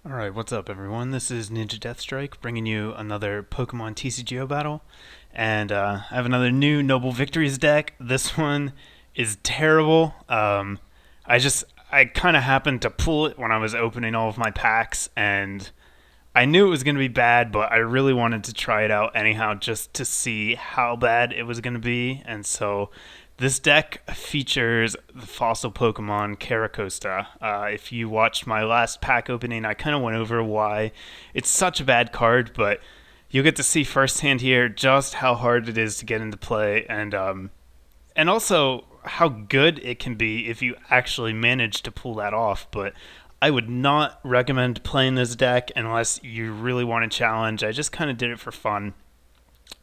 Alright, what's up everyone? This is NinjaDeathStrike bringing you another Pokemon TCGO battle. And I have another new Noble Victories deck. This one is terrible. I kind of happened to pull it when I was opening all of my packs, and I knew it was going to be bad, but I really wanted to try it out anyhow just to see how bad it was going to be. And so this deck features the fossil Pokemon Carracosta. If you watched my last pack opening, I kind of went over why it's such a bad card, but you'll get to see firsthand here just how hard it is to get into play, and also how good it can be if you actually manage to pull that off. But I would not recommend playing this deck unless you really want a challenge. I just kind of did it for fun.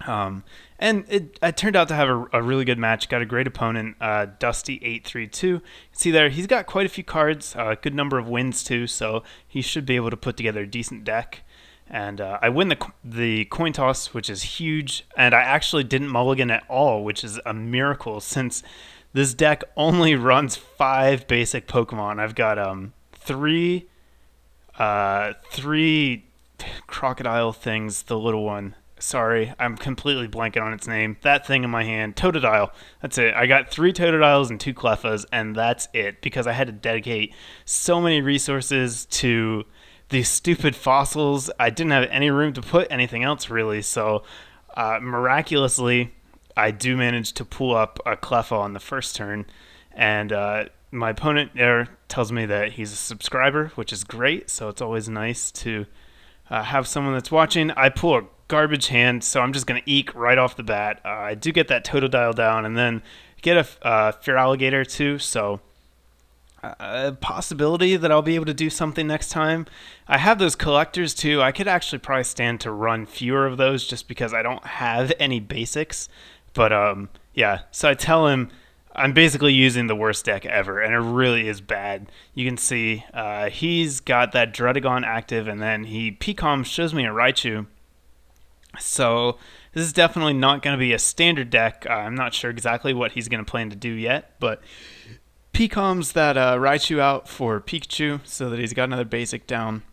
And it turned out to have a really good match. Got a great opponent, Dusty832. You can see there, he's got quite a few cards, a good number of wins too, so he should be able to put together a decent deck. And I win the coin toss, which is huge, and I actually didn't mulligan at all, which is a miracle since this deck only runs 5 basic Pokemon. I've got three crocodile things, the little one. Sorry, I'm completely blanking on its name. That thing in my hand, Totodile. That's it. I got 3 Totodiles and 2 Clefas, and that's it, because I had to dedicate so many resources to these stupid fossils. I didn't have any room to put anything else, really, so miraculously, I do manage to pull up a Cleffa on the first turn, and my opponent there tells me that he's a subscriber, which is great, so it's always nice to have someone that's watching. I pull a garbage hand, so I'm just going to eek right off the bat. I do get that Totodile down, and then get a Feraligatr too, so a possibility that I'll be able to do something next time. I have those collectors too. I could actually probably stand to run fewer of those just because I don't have any basics. But yeah, so I tell him I'm basically using the worst deck ever, and it really is bad. You can see he's got that Druddigon active, and then he P-Comm shows me a Raichu. So this is definitely not going to be a standard deck. I'm not sure exactly what he's going to plan to do yet, but P-Comm's that Raichu out for Pikachu so that he's got another basic down.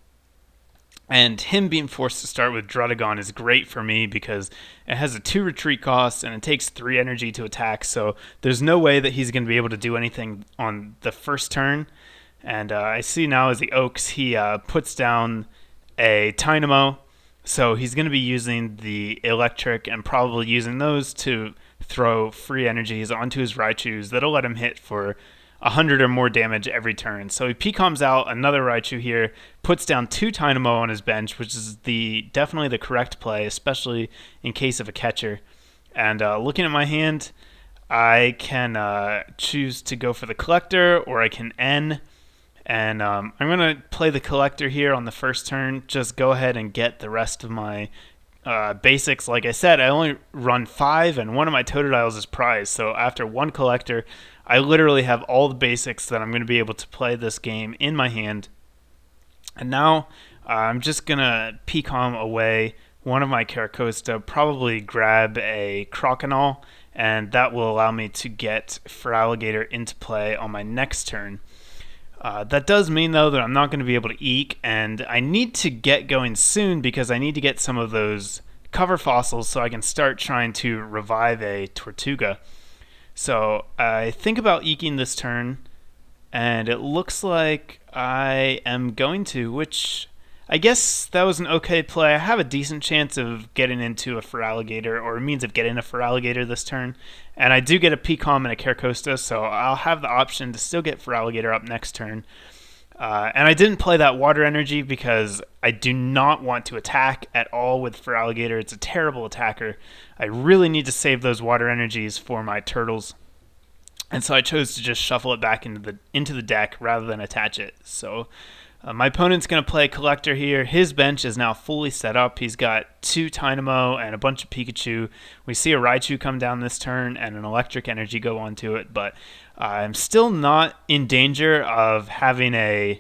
And him being forced to start with Druddigon is great for me because it has a 2 retreat cost and it takes 3 energy to attack, so there's no way that he's going to be able to do anything on the first turn. And I see now as he Oaks, he puts down a Tynamo, so he's going to be using the Eelektrik and probably using those to throw free energies onto his Raichus that'll let him hit for 100 or more damage every turn. So he P-Comms out another Raichu here, puts down 2 Tynamo on his bench, which is definitely the correct play, especially in case of a catcher. And looking at my hand, I can choose to go for the Collector, or I can N. And I'm going to play the Collector here on the first turn, just go ahead and get the rest of my basics. Like I said, I only run 5, and one of my Totodiles is prize, so after one Collector, I literally have all the basics that I'm going to be able to play this game in my hand. And now I'm just going to P-Comm away one of my Carracosta, probably grab a Croconaw, and that will allow me to get Feraligatr into play on my next turn. That does mean, though, that I'm not going to be able to eek, and I need to get going soon because I need to get some of those cover fossils so I can start trying to revive a Tortuga. So I think about eking this turn, and it looks like I am going to, which I guess that was an okay play. I have a decent chance of getting into a Feraligatr, or a means of getting a Feraligatr this turn, and I do get a P-Comm and a Carracosta, so I'll have the option to still get Feraligatr up next turn. And I didn't play that water energy because I do not want to attack at all with Feraligatr. It's a terrible attacker. I really need to save those water energies for my turtles. And so I chose to just shuffle it back into the deck rather than attach it. So my opponent's going to play Collector here. His bench is now fully set up. He's got 2 Tynamo and a bunch of Pikachu. We see a Raichu come down this turn and an electric energy go onto it, but I'm still not in danger of having a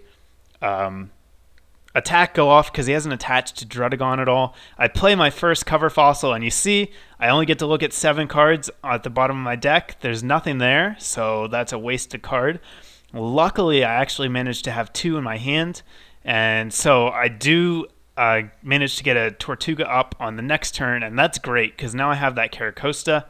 attack go off because he hasn't attached to Druddigon at all. I play my first cover fossil, and you see I only get to look at 7 cards at the bottom of my deck. There's nothing there, so that's a wasted card. Luckily, I actually managed to have 2 in my hand, And so I do manage to get a Tortuga up on the next turn, and that's great because now I have that Carracosta.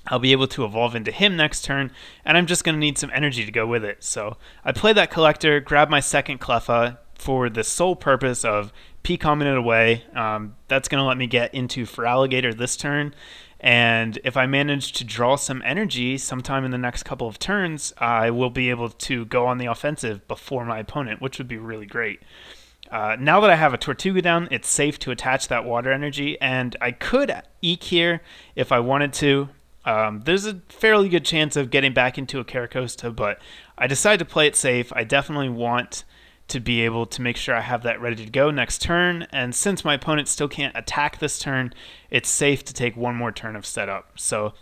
I'll be able to evolve into him next turn, and I'm just going to need some energy to go with it. So I play that collector, grab my second Cleffa for the sole purpose of P-comming it away. That's going to let me get into Feraligatr this turn, and if I manage to draw some energy sometime in the next couple of turns, I will be able to go on the offensive before my opponent, which would be really great. Now that I have a Tortuga down, it's safe to attach that water energy, and I could Eek here if I wanted to. There's a fairly good chance of getting back into a Carracosta, but I decided to play it safe. I definitely want to be able to make sure I have that ready to go next turn, and since my opponent still can't attack this turn, it's safe to take one more turn of setup. So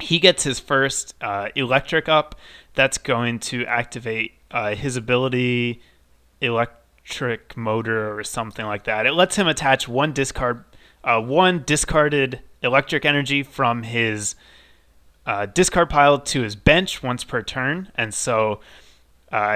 he gets his first Eelektrik up. That's going to activate his ability, Electric Motor or something like that. It lets him attach one discarded electric energy from his discard pile to his bench once per turn, and so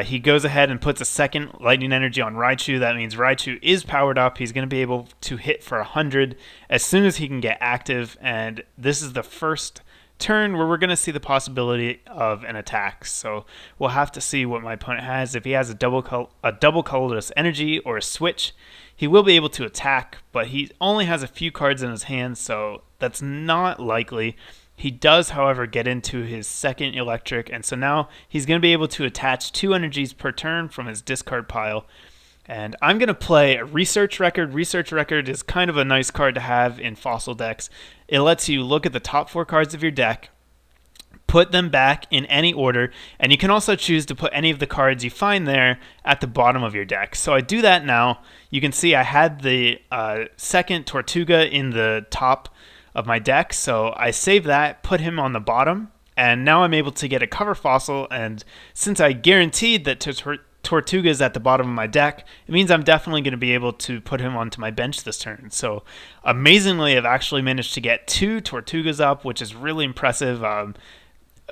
he goes ahead and puts a second lightning energy on Raichu. That means Raichu is powered up. He's going to be able to hit for 100 as soon as he can get active, and this is the first turn where we're going to see the possibility of an attack. So we'll have to see what my opponent has. If he has a double colorless energy or a switch, he will be able to attack, but he only has a few cards in his hand, so that's not likely. He does, however, get into his second Eelektrik, and so now he's going to be able to attach 2 energies per turn from his discard pile. And I'm going to play a Research Record. Research Record is kind of a nice card to have in Fossil decks. It lets you look at the top 4 cards of your deck, put them back in any order, and you can also choose to put any of the cards you find there at the bottom of your deck. So I do that now. You can see I had the second Tortuga in the top of my deck, so I save that, put him on the bottom, and now I'm able to get a cover fossil, and since I guaranteed that Tortuga is at the bottom of my deck, it means I'm definitely going to be able to put him onto my bench this turn. So amazingly, I've actually managed to get 2 Tortugas up, which is really impressive.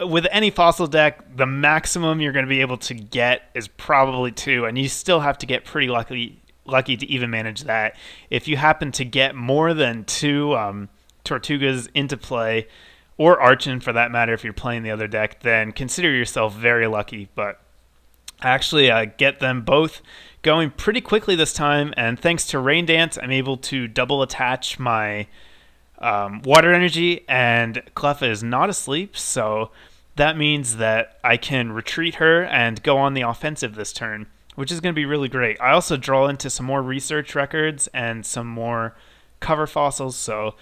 With any fossil deck, the maximum you're going to be able to get is probably 2, and you still have to get pretty lucky to even manage that. If you happen to get more than 2 Tortugas into play, or Archon for that matter if you're playing the other deck, then consider yourself very lucky. But I actually get them both going pretty quickly this time, and thanks to Rain Dance, I'm able to double attach my water energy, and Cleffa is not asleep, so that means that I can retreat her and go on the offensive this turn, which is going to be really great. I also draw into some more research records and some more cover fossils, so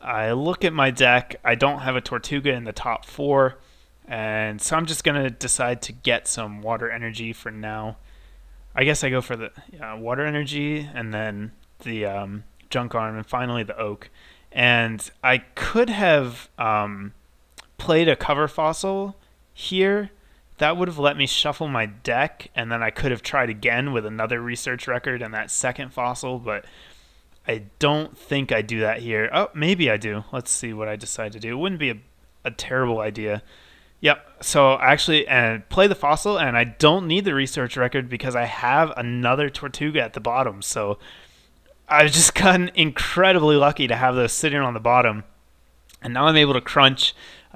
I look at my deck. I don't have a Tortuga in the top 4, and so I'm just going to decide to get some water energy for now. I guess I go for the water energy and then the junk arm and finally the oak. And I could have played a cover fossil here. That would have let me shuffle my deck, and then I could have tried again with another research record and that second fossil, but I don't think I do that here. Oh, maybe I do. Let's see what I decide to do. It wouldn't be a terrible idea. Yep, so I actually play the fossil, and I don't need the research record because I have another Tortuga at the bottom. So I've just gotten incredibly lucky to have those sitting on the bottom. And now I'm able to crunch.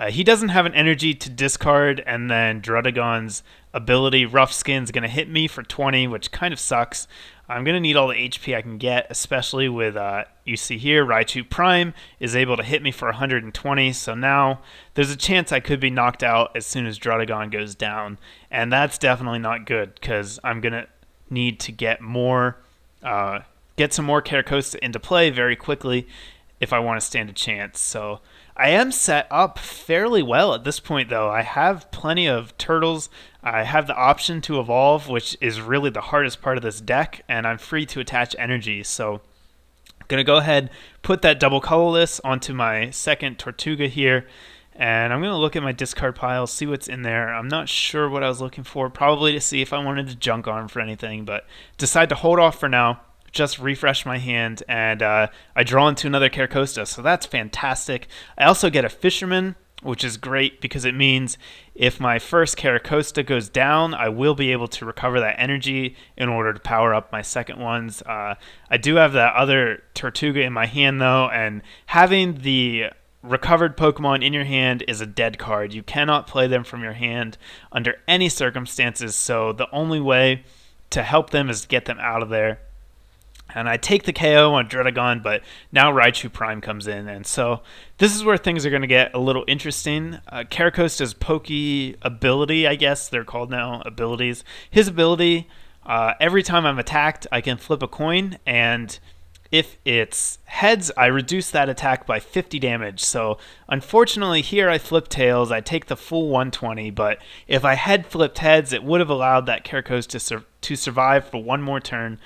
He doesn't have an energy to discard, and then Drudagon's ability, Rough Skin, is going to hit me for 20, which kind of sucks. I'm going to need all the HP I can get, especially with, you see here, Raichu Prime is able to hit me for 120, so now there's a chance I could be knocked out as soon as Drudagon goes down, and that's definitely not good, because I'm going to need to get some more Carracosta into play very quickly if I want to stand a chance. So I am set up fairly well at this point, though. I have plenty of turtles. I have the option to evolve, which is really the hardest part of this deck, and I'm free to attach energy. So I'm going to go ahead, put that double colorless onto my second Tortuga here, and I'm going to look at my discard pile, see what's in there. I'm not sure what I was looking for, probably to see if I wanted to junk arm for anything, but decide to hold off for now. Just refresh my hand, and I draw into another Carracosta, so that's fantastic. I also get a Fisherman, which is great because it means if my first Carracosta goes down, I will be able to recover that energy in order to power up my second ones. I do have that other Tortuga in my hand though, and having the recovered Pokemon in your hand is a dead card. You cannot play them from your hand under any circumstances, so the only way to help them is to get them out of there. And I take the KO on Dredagon, but now Raichu Prime comes in, and so this is where things are going to get a little interesting. Carracosta's Poke ability, I guess they're called now, abilities. His ability, every time I'm attacked, I can flip a coin, and if it's heads, I reduce that attack by 50 damage. So unfortunately here I flip tails, I take the full 120, but if I had flipped heads, it would have allowed that Carracosta to survive for one more turn.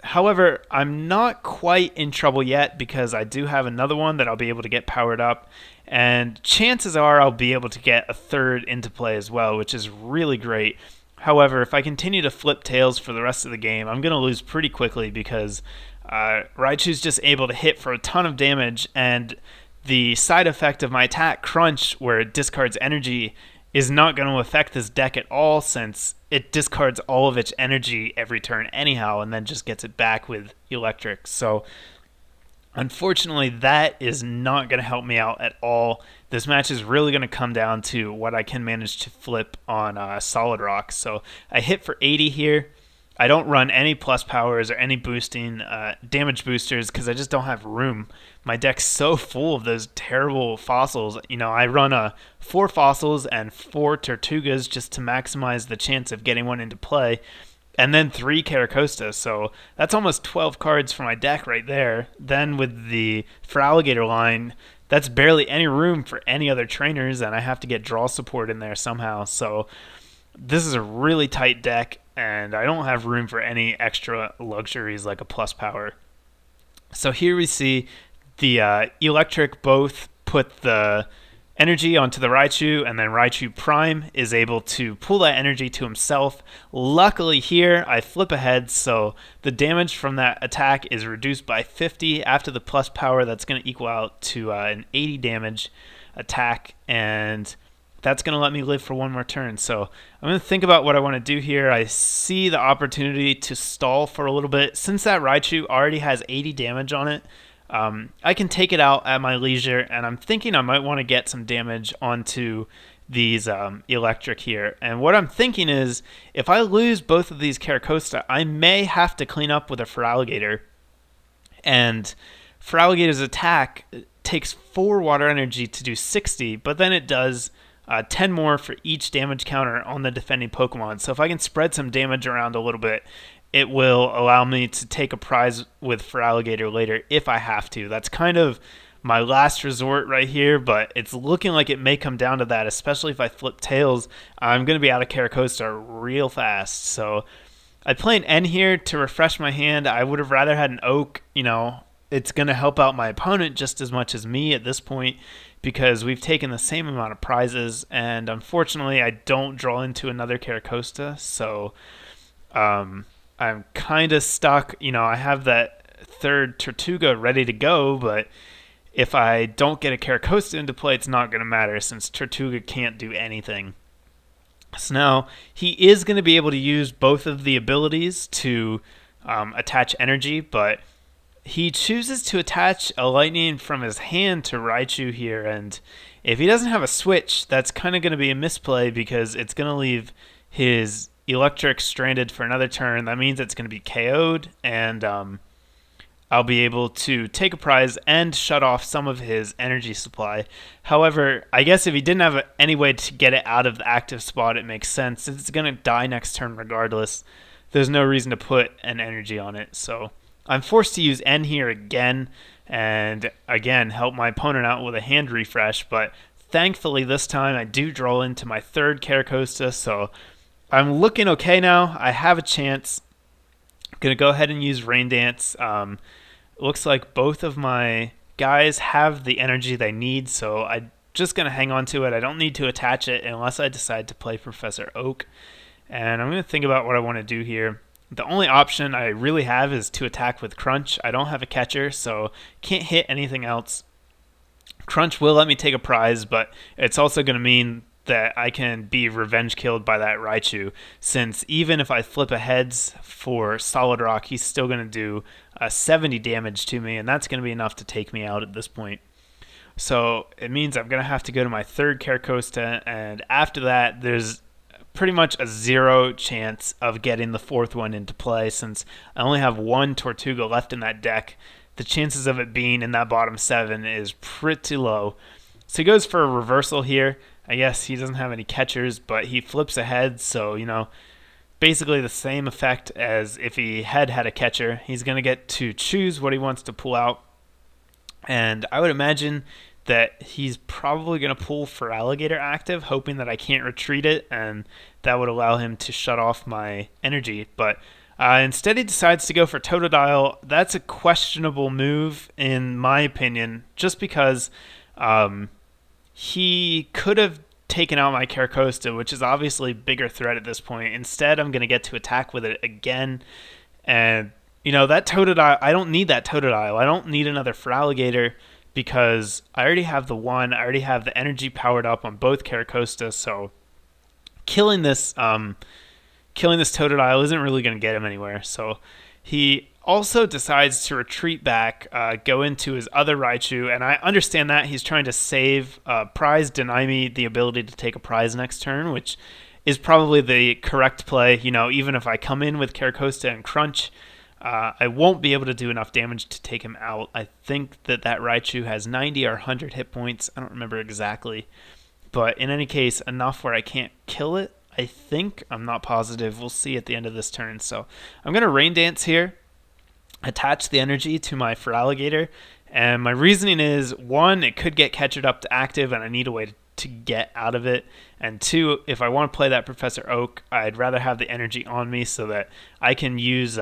However, I'm not quite in trouble yet because I do have another one that I'll be able to get powered up, and chances are I'll be able to get a third into play as well, which is really great. However, if I continue to flip tails for the rest of the game, I'm going to lose pretty quickly because Raichu's just able to hit for a ton of damage, and the side effect of my attack, Crunch, where it discards energy, is not going to affect this deck at all since it discards all of its energy every turn anyhow and then just gets it back with Eelektrik. So unfortunately, that is not going to help me out at all. This match is really going to come down to what I can manage to flip on Solid Rock. So I hit for 80 here. I don't run any plus powers or any boosting damage boosters because I just don't have room. My deck's so full of those terrible fossils. You know, I run 4 fossils and 4 Tortugas just to maximize the chance of getting one into play, and then 3 Carracosta. So that's almost 12 cards for my deck right there. Then with the Feraligatr line, that's barely any room for any other trainers, and I have to get draw support in there somehow. So this is a really tight deck, and I don't have room for any extra luxuries like a plus power. So here we see the Eelektrik both put the energy onto the Raichu, and then Raichu Prime is able to pull that energy to himself. Luckily here, I flip ahead, so the damage from that attack is reduced by 50. After the plus power, that's going to equal out to an 80 damage attack, and that's going to let me live for one more turn. So I'm going to think about what I want to do here. I see the opportunity to stall for a little bit. Since that Raichu already has 80 damage on it, I can take it out at my leisure, and I'm thinking I might want to get some damage onto these Eelektrik here. And what I'm thinking is, if I lose both of these Carracosta, I may have to clean up with a Feraligatr. And Feraligatr's attack takes 4 water energy to do 60, but then it does 10 more for each damage counter on the defending Pokemon. So if I can spread some damage around a little bit, it will allow me to take a prize with Feraligatr later if I have to. That's kind of my last resort right here, but it's looking like it may come down to that, especially if I flip tails. I'm going to be out of Carracosta real fast. So I play an N here to refresh my hand. I would have rather had an Oak. You know, it's going to help out my opponent just as much as me at this point because we've taken the same amount of prizes, and unfortunately I don't draw into another Carracosta, so I'm kind of stuck. You know, I have that third Tortuga ready to go, but if I don't get a Carracosta into play, it's not going to matter since Tortuga can't do anything. So now he is going to be able to use both of the abilities to attach energy, but he chooses to attach a lightning from his hand to Raichu here, and if he doesn't have a switch, that's kind of going to be a misplay because it's going to leave his Eelektrik stranded for another turn. That means it's going to be KO'd, and I'll be able to take a prize and shut off some of his energy supply. However, I guess if he didn't have any way to get it out of the active spot, it makes sense. It's going to die next turn regardless. There's no reason to put an energy on it, so I'm forced to use N here again, and again help my opponent out with a hand refresh, but thankfully this time I do draw into my third Carracosta, so I'm looking okay now. I have a chance. I'm going to go ahead and use Rain Dance. Looks like both of my guys have the energy they need, so I'm just going to hang on to it. I don't need to attach it unless I decide to play Professor Oak. And I'm going to think about what I want to do here. The only option I really have is to attack with Crunch. I don't have a catcher, so can't hit anything else. Crunch will let me take a prize, but it's also going to mean that I can be revenge killed by that Raichu, since even if I flip a heads for Solid Rock, he's still going to do 70 damage to me, and that's going to be enough to take me out at this point. So it means I'm going to have to go to my third Carracosta, and after that, there's pretty much a 0 chance of getting the fourth one into play, since I only have one Tortuga left in that deck. The chances of it being in that bottom 7 is pretty low. So he goes for a reversal here. I guess he doesn't have any catchers, but he flips ahead, so, you know, basically the same effect as if he had a catcher. He's going to get to choose what he wants to pull out, and I would imagine that he's probably going to pull for Alligator active, hoping that I can't retreat it, and that would allow him to shut off my energy. But instead he decides to go for Totodile. That's a questionable move, in my opinion, just because he could have taken out my Carracosta, which is obviously a bigger threat at this point. Instead, I'm going to get to attack with it again, and, you know, that Totodile, I don't need that Totodile. I don't need another Feraligatr, because I already have the one. I already have the energy powered up on both Carracosta, so killing this Totodile isn't really going to get him anywhere. So he also decides to retreat back, go into his other Raichu, and I understand that he's trying to save prize, deny me the ability to take a prize next turn, which is probably the correct play. You know, even if I come in with Carracosta and Crunch, I won't be able to do enough damage to take him out. I think that Raichu has 90 or 100 hit points. I don't remember exactly. But in any case, enough where I can't kill it, I think. I'm not positive. We'll see at the end of this turn. So I'm going to Rain Dance here, attach the energy to my Feraligatr. And my reasoning is, 1, it could get catchered up to active, and I need a way to get out of it. And 2, if I want to play that Professor Oak, I'd rather have the energy on me so that I can use...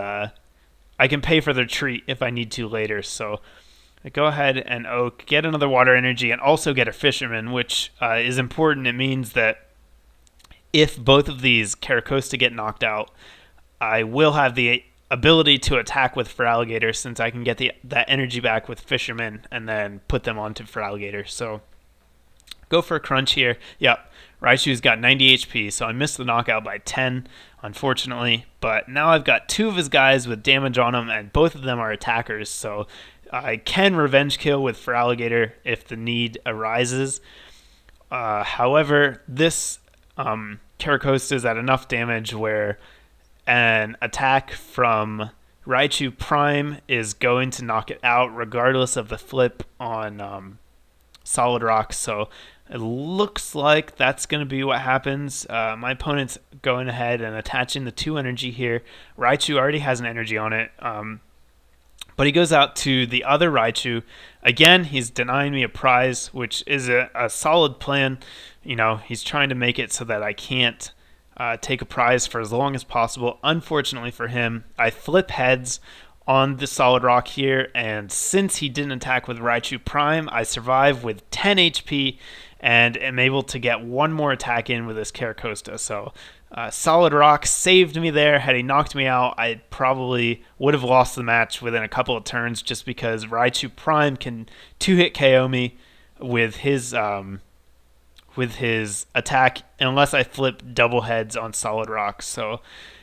I can pay for the retreat if I need to later. So I go ahead and Oak, get another water energy, and also get a Fisherman, which is important. It means that if both of these Carracosta get knocked out, I will have the ability to attack with Feraligatr, since I can get that energy back with Fisherman and then put them onto Feraligatr. So go for a Crunch here. Yep, Raichu's got 90 HP, so I missed the knockout by 10, unfortunately. But now I've got 2 of his guys with damage on them, and both of them are attackers, so I can revenge kill with Feraligatr if the need arises. However, this Carracosta is at enough damage where an attack from Raichu Prime is going to knock it out regardless of the flip on Solid Rock. So it looks like that's going to be what happens. My opponent's going ahead and attaching the 2 energy here. Raichu already has an energy on it, but he goes out to the other Raichu. Again, he's denying me a prize, which is a solid plan. You know, he's trying to make it so that I can't take a prize for as long as possible. Unfortunately for him, I flip heads on the Solid Rock here, and since he didn't attack with Raichu Prime, I survive with 10 HP and am able to get one more attack in with this Carracosta. So Solid Rock saved me there. Had he knocked me out, I probably would have lost the match within a couple of turns, just because Raichu Prime can 2-hit KO me with his attack unless I flip double heads on Solid Rock. So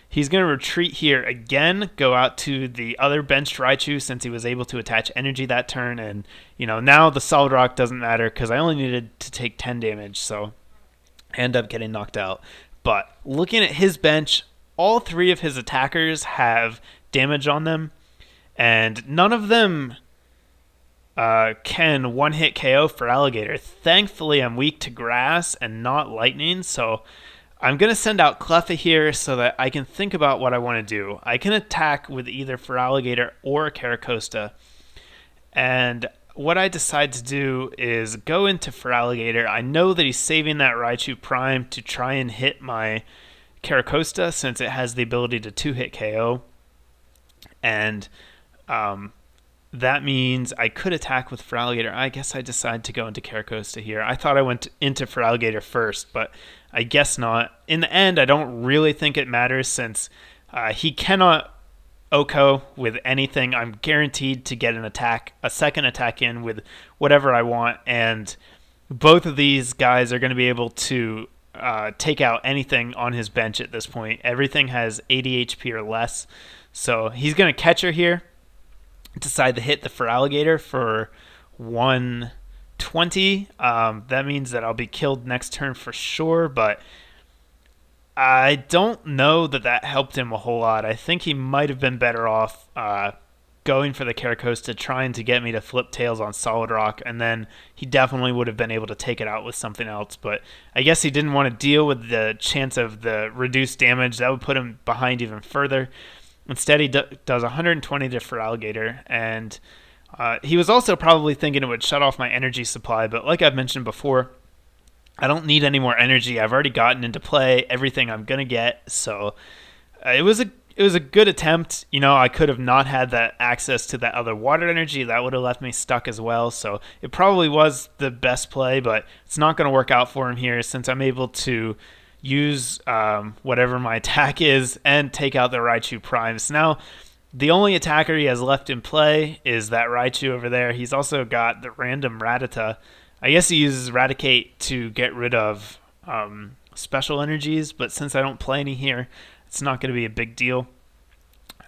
he's going to retreat here again, go out to the other benched Raichu since he was able to attach energy that turn. And, you know, now the Solid Rock doesn't matter because I only needed to take 10 damage, so I end up getting knocked out. But looking at his bench, all 3 of his attackers have damage on them, and none of them can one-hit KO Feraligatr. Thankfully, I'm weak to Grass and not Lightning, so I'm going to send out Cleffa here so that I can think about what I want to do. I can attack with either Feraligatr or Carracosta, and what I decide to do is go into Feraligatr. I know that he's saving that Raichu Prime to try and hit my Carracosta since it has the ability to 2-hit KO, and that means I could attack with Feraligatr. I guess I decide to go into Carracosta here. I thought I went into Feraligatr first, but I guess not. In the end, I don't really think it matters since he cannot Oko with anything, I'm guaranteed to get a second attack in with whatever I want, and both of these guys are going to be able to take out anything on his bench at this point. Everything has 80 HP or less, so he's going to catch her here, decide to hit the Feraligatr for 120. That means that I'll be killed next turn for sure, but I don't know that helped him a whole lot. I think he might have been better off going for the Carracosta, trying to get me to flip tails on Solid Rock, and then he definitely would have been able to take it out with something else. But I guess he didn't want to deal with the chance of the reduced damage. That would put him behind even further. Instead, he does 120 to Feraligatr, and he was also probably thinking it would shut off my energy supply, but like I've mentioned before, I don't need any more energy. I've already gotten into play everything I'm going to get, so it was a good attempt. You know, I could have not had that access to that other water energy. That would have left me stuck as well, so it probably was the best play, but it's not going to work out for him here since I'm able to use whatever my attack is and take out the Raichu Primes. Now, the only attacker he has left in play is that Raichu over there. He's also got the random Rattata. I guess he uses Raticate to get rid of special energies, but since I don't play any here, it's not going to be a big deal.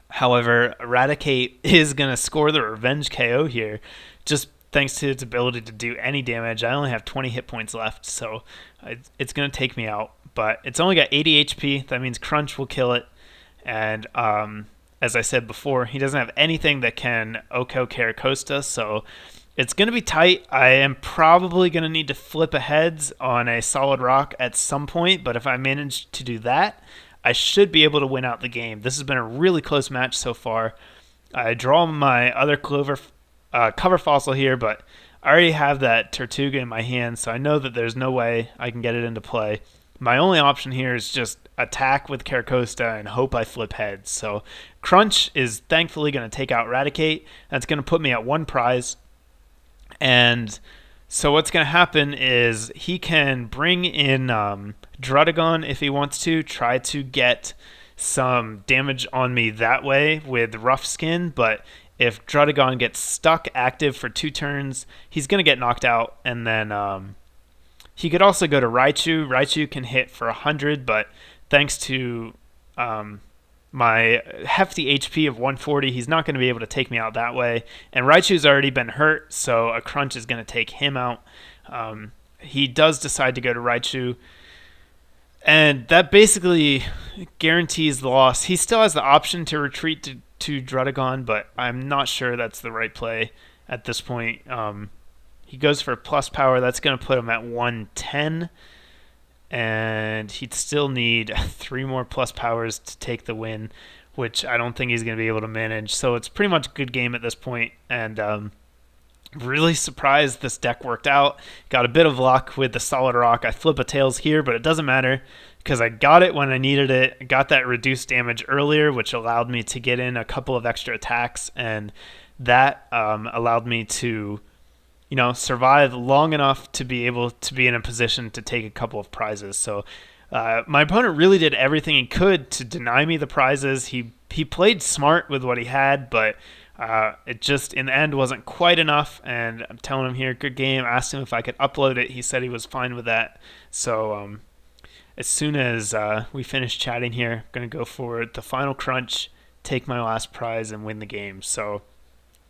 However, Raticate is going to score the Revenge KO here, just thanks to its ability to do any damage. I only have 20 hit points left, so it's going to take me out. But it's only got 80 HP. That means Crunch will kill it. And as I said before, he doesn't have anything that can Oko Carracosta, so it's going to be tight. I am probably going to need to flip a heads on a Solid Rock at some point, but if I manage to do that, I should be able to win out the game. This has been a really close match so far. I draw my other cover fossil here, but I already have that Tortuga in my hand, so I know that there's no way I can get it into play. My only option here is just attack with Carracosta and hope I flip heads. So Crunch is thankfully going to take out Raticate. That's going to put me at 1 prize. And so what's going to happen is he can bring in Druddigon if he wants to, try to get some damage on me that way with Rough Skin, but if Druddigon gets stuck active for 2 turns, he's going to get knocked out, and then he could also go to Raichu. Raichu can hit for 100, but thanks to my hefty HP of 140, he's not going to be able to take me out that way. And Raichu's already been hurt, so a Crunch is going to take him out. He does decide to go to Raichu, and that basically guarantees the loss. He still has the option to retreat to Druddigon, but I'm not sure that's the right play at this point. He goes for plus power. That's going to put him at 110. And he'd still need 3 more plus powers to take the win, which I don't think he's going to be able to manage. So it's pretty much a good game at this point. And really surprised this deck worked out. Got a bit of luck with the Solid Rock. I flip a tails here, but it doesn't matter because I got it when I needed it. I got that reduced damage earlier, which allowed me to get in a couple of extra attacks. And that allowed me to survive long enough to be able to be in a position to take a couple of prizes. So my opponent really did everything he could to deny me the prizes. He played smart with what he had, but it just in the end wasn't quite enough. And I'm telling him here, good game. I asked him if I could upload it. He said he was fine with that. So as soon as we finish chatting here, I'm going to go for the final Crunch, take my last prize, and win the game. So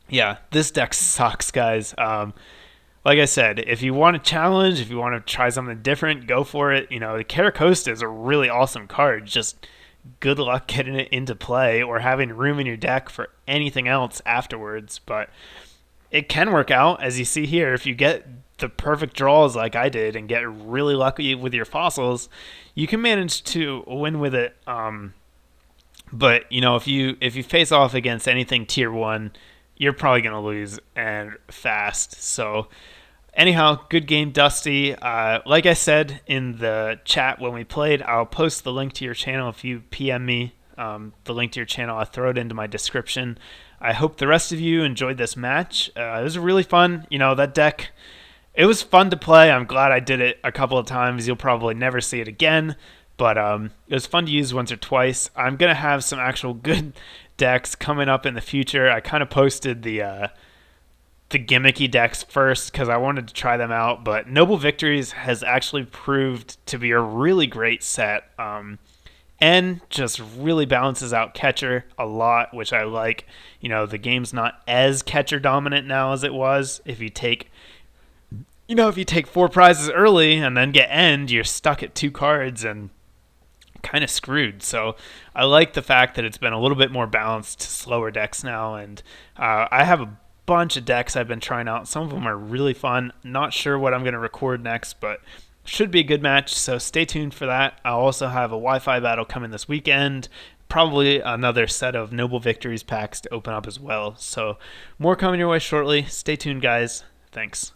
yeah, this deck sucks, guys. Like I said, if you want a challenge, if you want to try something different, go for it. The Carracosta is a really awesome card. Just good luck getting it into play or having room in your deck for anything else afterwards. But it can work out, as you see here. If you get the perfect draws like I did and get really lucky with your fossils, you can manage to win with it. But if you face off against anything tier 1, you're probably going to lose, and fast. So anyhow, good game, Dusty. Like I said in the chat when we played, I'll post the link to your channel if you PM me. The link to your channel, I'll throw it into my description. I hope the rest of you enjoyed this match. It was really fun. That deck, it was fun to play. I'm glad I did it a couple of times. You'll probably never see it again. But it was fun to use once or twice. I'm going to have some actual good decks coming up in the future. I kind of posted the gimmicky decks first because I wanted to try them out, but Noble Victories has actually proved to be a really great set. N just really balances out catcher a lot, which I like. The game's not as catcher dominant now as it was. If you take 4 prizes early and then get end, you're stuck at 2 cards and kind of screwed. So I like the fact that it's been a little bit more balanced to slower decks now, and I have a bunch of decks I've been trying out. Some of them are really fun. Not sure what I'm going to record next, but should be a good match, so stay tuned for that. I'll also have a Wi-Fi battle coming this weekend, probably another set of Noble Victories packs to open up as well. So more coming your way shortly. Stay tuned, guys. Thanks.